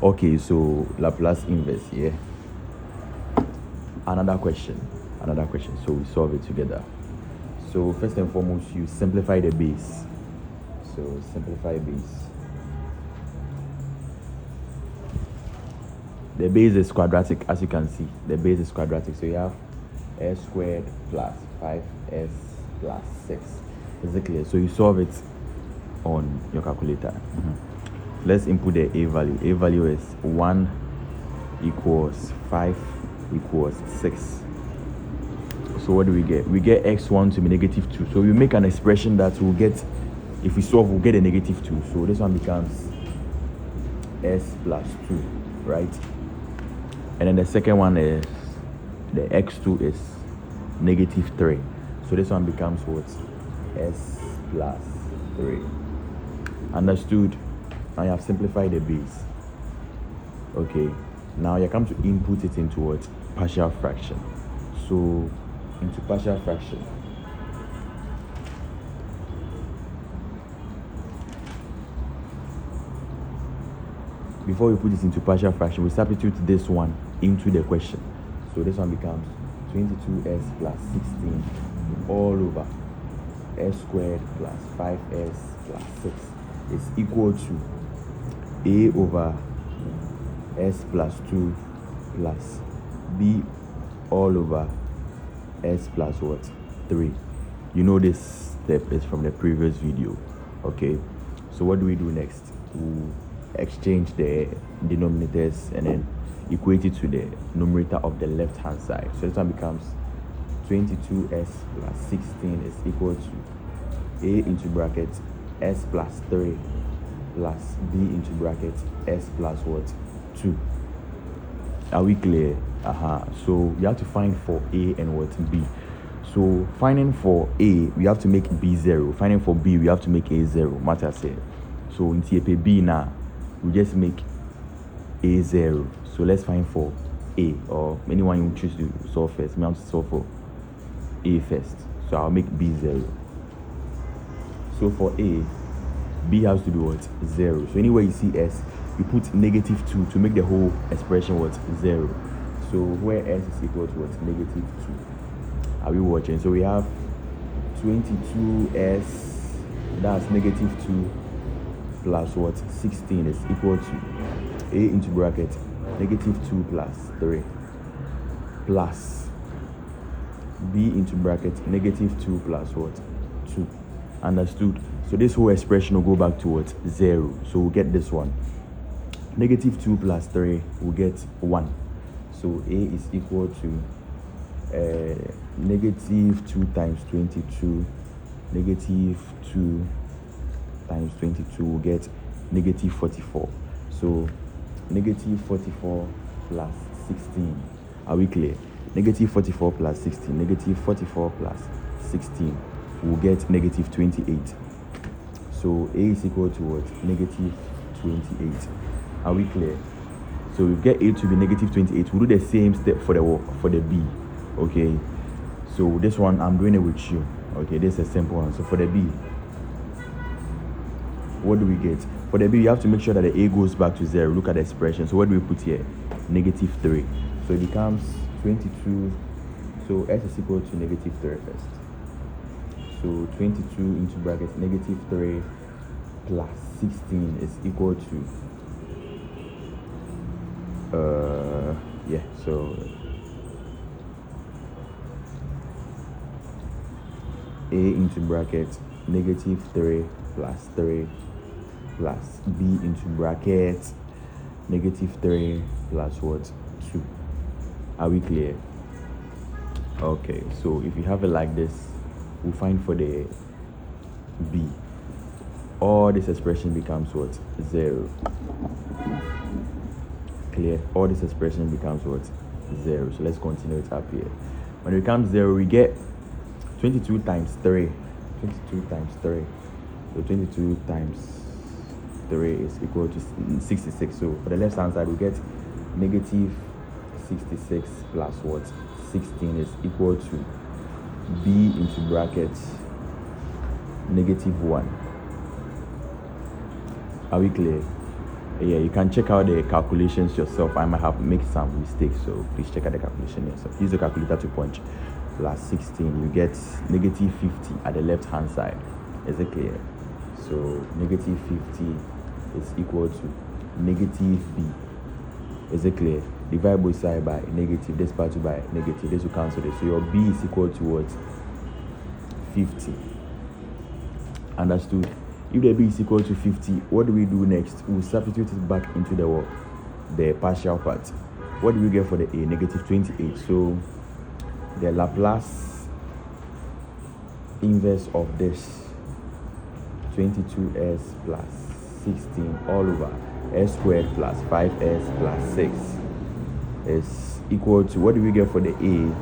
Okay, so Laplace inverse, yeah. Another question. So we solve it together. So first and foremost, you simplify the base. So simplify base. The base is quadratic, as you can see. The base is quadratic. So you have s squared plus 5s plus 6. Is it clear? So you solve it on your calculator. Let's input the a value. A value is 1 equals 5 equals 6. So what do we get? We get x1 to be negative 2. So we make an expression that we'll get, if we solve, we'll get a negative 2. So this one becomes s plus 2, right? And then the second one is, the x2 is negative 3. So this one becomes what? S plus 3. Understood? Now you have simplified the base. Okay. Now you come to input it into what? Partial fraction. So into partial fraction. Before we put this into partial fraction, we substitute this one into the question. So this one becomes 22s plus 16 all over s squared plus 5s plus 6 is equal to a over s plus 2 plus b all over s plus what? 3. You know this step is from the previous video. Okay, so what do we do next? We'll exchange the denominators and then equate it to the numerator of the left hand side. So this one becomes 22s plus 16 is equal to a into bracket s plus 3 plus b into bracket s plus what? 2. Are we clear? So you have to find for a and what? B. So finding for a, we have to make b 0. Finding for b, we have to make a 0. Matter said. So in TAP b now, we just make a 0. So let's find for a, or anyone you choose to solve first. Me, I want to solve for a first. So I'll make b 0. So for a, b has to be what? 0. So anywhere you see s, you put negative 2 to make the whole expression what? 0. So where s is equal to what? Negative 2. Are we watching? So we have 22s, that's negative 2 plus what? 16 is equal to a into bracket negative 2 plus 3 plus b into bracket negative 2 plus what? 2. Understood? So this whole expression will go back to what? 0. So we'll get this one. Negative 2 plus 3 will get 1. So a is equal to negative 2 times 22. Negative 2 times 22 will get negative 44. So negative 44 plus 16. Are we clear? Negative 44 plus 16. Negative 44 plus 16 will get negative 28. So a is equal to what? Negative 28. Are we clear? So we get a to be negative 28. We'll do the same step for the b. Okay. So this one I'm doing it with you. Okay, this is a simple one. So for the b, what do we get? For the b, you have to make sure that the a goes back to 0. Look at the expression. So what do we put here? Negative 3. So it becomes 22. So s is equal to negative 3 first. So 22 into bracket negative 3 plus 16 is equal to so a into bracket negative 3 plus 3 plus b into bracket negative 3 plus what? 2. Are we clear? Okay, so if you have it like this, we'll find for the b. All this expression becomes what? 0. Clear? All this expression becomes what? 0. So let's continue it up here. When it becomes 0, we get 22 times 3. 22 times 3. So 22 times 3 is equal to 66. So for the left hand side, we get negative 66 plus what? 16 is equal to b into bracket negative 1. Are we clear? Yeah, you can check out the calculations yourself. I might have made some mistakes, so please check out the calculation yourself. Use the calculator to punch. Plus 16, you get negative 50 at the left hand side. Is it clear? So negative 50 is equal to negative b. Is it clear? Divide both sides by negative, this part by negative, this will cancel this. So your b is equal to what? 50. Understood? If the b is equal to 50, what do we do next? We'll substitute it back into the partial part. What do we get for the a? Negative 28. So the Laplace inverse of this 22s plus 16 all over s squared plus 5s plus 6 is equal to, what do we get for the a?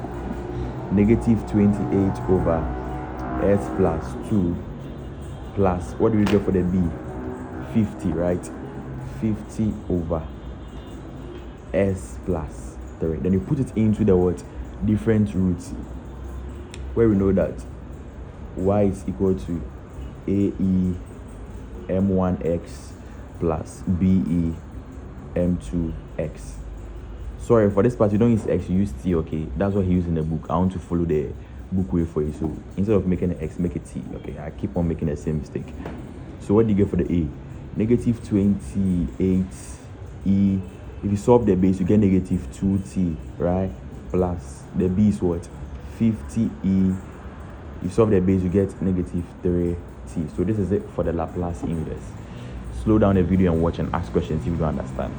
Negative 28 over s plus 2 plus, what do we get for the b? 50, right? 50 over s plus 3. Then you put it into the what? Different roots, where we know that y is equal to ae m1x plus be m2x. Sorry, for this part you don't use x, you use t. Okay, that's what he used in the book. I want to follow the book way for you, so instead of making an x, make it t. Okay, I keep on making the same mistake. So what do you get for the a? Negative 28e. If you solve the base, you get negative 2t, right? Plus the b is what? 50e. You solve the base, you get negative 3t. So this is it for the Laplace inverse. Slow down the video and watch and ask questions if you don't understand.